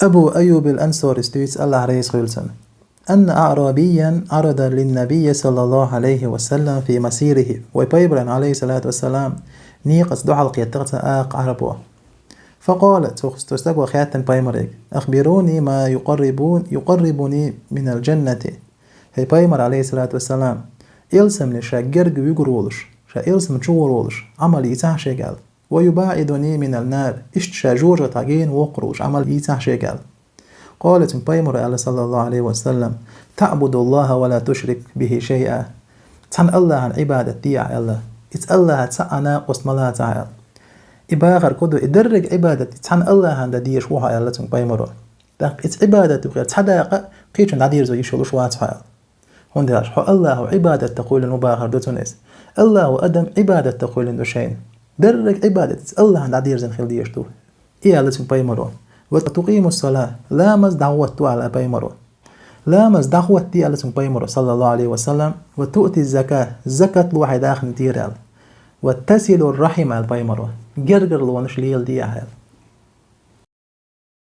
أبو أيوب الأنصاري ستيتس الله عليه خيلسن أن أعرابيا عرض للنبي صلى الله عليه وسلم في مسيره وبيبرا عليه الصلاة والسلام نيقص دعا القيادة عربوه فقالت تستقوى خياتا بايمريك أخبروني ما يقربني من الجنة. هي بايمر عليه الصلاة والسلام إلسم لشا جرق ويقرولش شا إلسم تشورولش عمل يتاح شيقال ويباعدني من النار اشتشا جورة تاقين وقروش عمل يتاح شيقال. قالت بايمر صلى الله عليه وسلم تعبد الله ولا تشرك به شيئا. تحن الله عن عبادة ديع الله الله تسعنا قسملا تعالى إباغر كدو إدرج عبادة تحن الله عند ديش وها الله تن بايمر داك عبادة غير تحداق قيتن عدير زو يشولوش واتها هنداش حو الله عبادة تقول المباهر دوتونيس الله أدم عبادة تقول اندوشين درج عبادة الله عند عدير زن خيل ديشتو إيه الله تن بايمر وتقيم الصلاة لا مز دعوة على بايمر لا مز دعوة دي الله تن بايمر صلى الله عليه وسلم وتؤتي الزكاة الواحد آخر ديرال وتسل الرحم على بايمر جرجر لونش ليل دي